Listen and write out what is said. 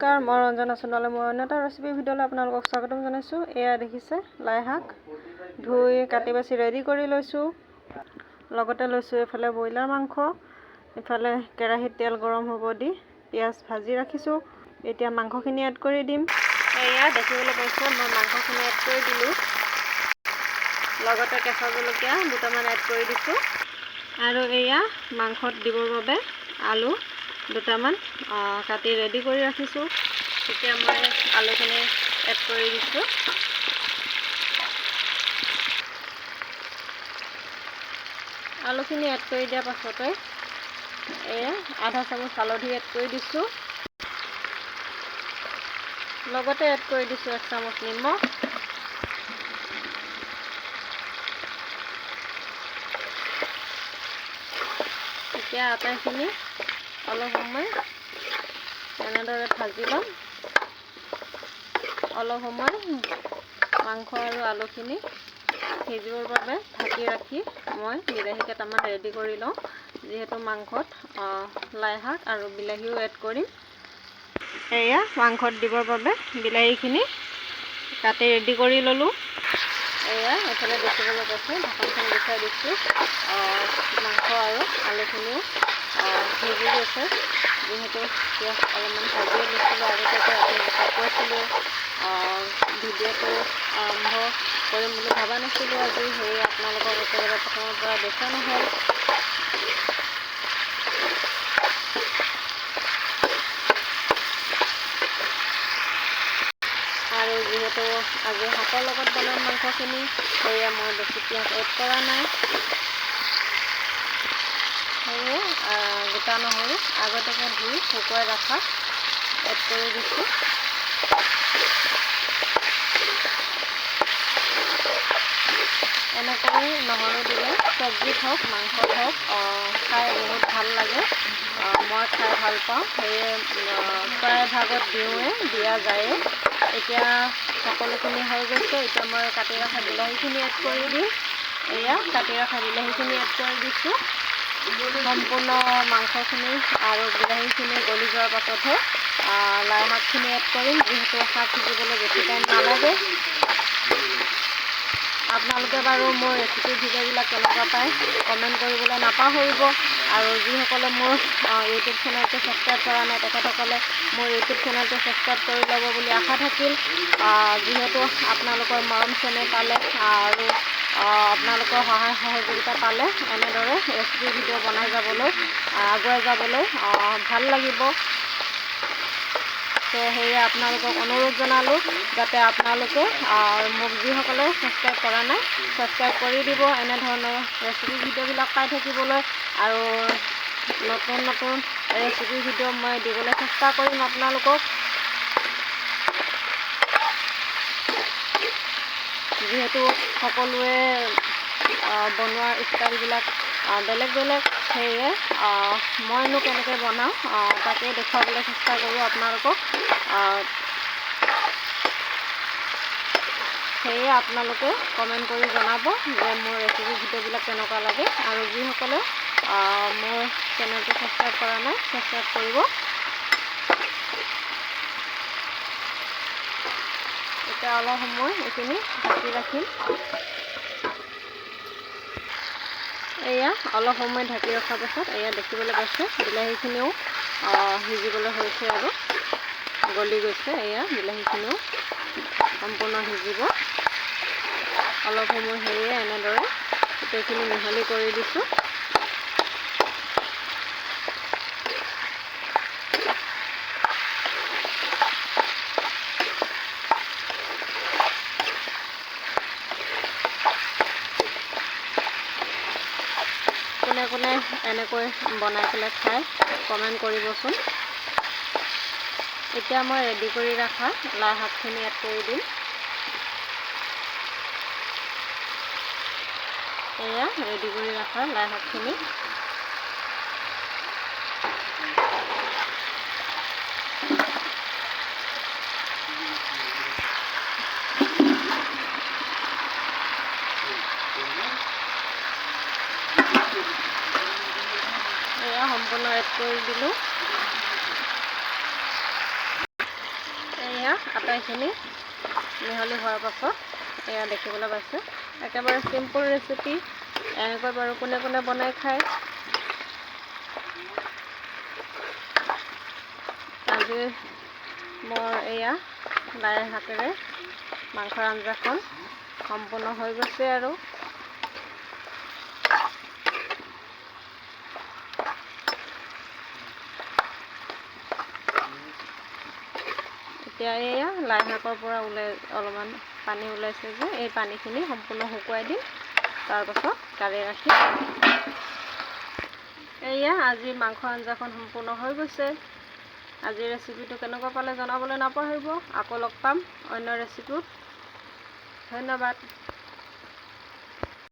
নমস্কাৰ, মই ৰঞ্জনা সোণোৱালে। মই অন্য এটা ৰেচিপি ভিডিঅ'লৈ আপোনালোকক স্বাগতম জনাইছোঁ। এয়া দেখিছে লাই শাক ধুই কাটি বাছি ৰেডি কৰি লৈছোঁ। লগতে লৈছোঁ এইফালে ব্ৰইলাৰ মাংস, ইফালে কেৰাহীত তেল গৰম হ'ব দি পিঁয়াজ ভাজি ৰাখিছোঁ। এতিয়া মাংসখিনি এড কৰি দিম। এয়া দেখিবলৈ পাইছে মই মাংসখিনি এড কৰি দিলোঁ। লগতে কেঁচা জলকীয়া দুটামান এড কৰি দিছোঁ আৰু এয়া মাংসত দিবৰ বাবে আলু দুটামান কাটি ৰেডি কৰি ৰাখিছোঁ। এতিয়া মই আলুখিনি এড কৰি দিছোঁ। আলুখিনি এড কৰি দিয়াৰ পাছতে এয়া আধা চামুচ হালধি এড কৰি দিছোঁ। লগতে এড কৰি দিছোঁ 1 চামুচ নিমখ। এতিয়া আটাইখিনি অলপ সময় এনেদৰে ভাজি ল'ম। অলপ সময় মাংস আৰু আলুখিনি সিজিবৰ বাবে ঢাকি ৰাখি মই বিলাহী কেইটামান ৰেডি কৰি লওঁ। যিহেতু মাংসত লাই শাক আৰু বিলাহীও এড কৰিম। এয়া মাংসত দিবৰ বাবে বিলাহীখিনি কাটি ৰেডি কৰি ল'লোঁ। এয়া এইফালে দেখিবলৈ পাইছোঁ ঢাকনখন গুচাই দিছোঁ। মাংস আৰু আলুখিনিও সিজি গৈছে। যিহেতু পিঁয়াজ অলপমান ভাজিয়ে দিছিলোঁ আগতে আপোনালোকক কৈছিলোঁ। ভিডিঅ'টো আৰম্ভ কৰিম বুলি ভবা নাছিলোঁ আজি, সেয়ে আপোনালোকক একেবাৰে প্ৰথমৰ পৰা দেখা নহ'ল। আৰু যিহেতু আজি শাকৰ লগত বনাম মাংসখিনি, সেয়ে মই বেছি পিঁয়াজ এড কৰা নাই। সেয়ে গোটা নহৰু আগতীয়াকৈ ধুই শুকুৱাই ৰখা এড কৰি দিছোঁ। এনেকৈ নহৰু দিলে চব্জিত হওক মাংসত হওক খাই বহুত ভাল লাগে। মই খাই ভাল পাওঁ, সেয়ে প্ৰায় ভাগত দিয়া যায়ে। এতিয়া সকলোখিনি হৈ গৈছে। এতিয়া মই কাটি ৰখা বিলাহীখিনি এড কৰি দিম। এয়া কাটি ৰখা বিলাহীখিনি এড কৰি দিছোঁ। সম্পূৰ্ণ মাংসখিনি আৰু বিলাহীখিনি গলি যোৱাৰ পাছতহে লাই শাকখিনি এড কৰিম। যিহেতু শাক সিজিবলৈ বেছি টাইম নালাগে। আপোনালোকে বাৰু মোৰ ৰেচিপি ভিডিঅ'বিলাক কেনেকুৱা পায় কমেণ্ট কৰিবলৈ নাপাহৰিব। আৰু যিসকলে মোৰ ইউটিউব চেনেলটো ছাবস্ক্ৰাইব কৰা নাই তেখেতসকলে মোৰ ইউটিউব চেনেলটো ছাবস্ক্ৰাইব কৰি ল'ব বুলি আশা থাকিল। যিহেতু আপোনালোকৰ মৰম চেনেহ পালে আৰু আপোনালোকৰ সহায় সহযোগিতা পালে এনেদৰে ৰেচিপি ভিডিঅ' বনাই যাবলৈ আগুৱাই যাবলৈ ভাল লাগিব। তো সেয়ে আপোনালোকক অনুৰোধ জনালোঁ যাতে আপোনালোকে মোক যিসকলে ছাবস্ক্ৰাইব কৰা নাই ছাবস্ক্ৰাইব কৰি দিব, এনেধৰণৰ ৰেচিপি ভিডিঅ'বিলাক পাই থাকিবলৈ। আৰু নতুন নতুন ৰেচিপি ভিডিঅ' মই দিবলৈ চেষ্টা কৰিম আপোনালোকক। যিহেতু সকলোৱে বনোৱাৰ ষ্টাইলবিলাক বেলেগ বেলেগ, সেয়ে মইনো কেনেকৈ বনাওঁ তাকে দেখুৱাবলৈ চেষ্টা কৰোঁ আপোনালোকক। সেয়ে আপোনালোকে কমেণ্ট কৰি জনাব যে মোৰ ৰেচিপি ভিডিঅ'বিলাক কেনেকুৱা লাগে। আৰু যিসকলে মোৰ চেনেলটো ছাবস্ক্ৰাইব কৰা নাই ছাবস্ক্ৰাইব কৰিব। এতিয়া অলপ সময় এইখিনি ঢাকি ৰাখিম। এয়া অলপ সময় ঢাকি ৰখাৰ পাছত এয়া দেখিবলৈ পাইছে বিলাহীখিনিও সিজিবলৈ হৈছে আৰু গলি গৈছে। এয়া বিলাহীখিনিও সম্পূৰ্ণ সিজিব অলপ সময়। সেয়ে এনেদৰে গোটেইখিনি মিহলি কৰি দিছোঁ। কোনে কোনে এনেকৈ বনাই পেলাই খাই কমেণ্ট কৰিবচোন। এতিয়া মই ৰেডি কৰি ৰখা লাই শাকখিনি এড কৰি দিম। এয়া ৰেডি কৰি ৰখা লাই শাকখিনি সম্পূৰ্ণ এড কৰি দিলোঁ। এয়া আটাইখিনি মিহলি হোৱাৰ পাছত এয়া দেখিবলৈ পাইছে একেবাৰে চিম্পুল ৰেচিপি এনেকৈ বাৰু কোনে কোনে বনাই খায় আজি মোৰ এয়া লাই শাকেৰে মাংসৰ আঞ্জাখন সম্পূৰ্ণ হৈ গৈছে আৰু এতিয়া এয়া লাই শাকৰ পৰা অলপমান পানী ওলাইছে যে এই পানীখিনি সম্পূৰ্ণ শুকুৱাই দিম তাৰপাছত কাঢ়ি ৰাখিম এয়া আজি মাংস আঞ্জাখন সম্পূৰ্ণ হৈ গৈছে আজিৰ ৰেচিপিটো কেনেকুৱা পালে জনাবলৈ নাপাহৰিব আকৌ লগ পাম অন্য ৰেচিপিত ধন্যবাদ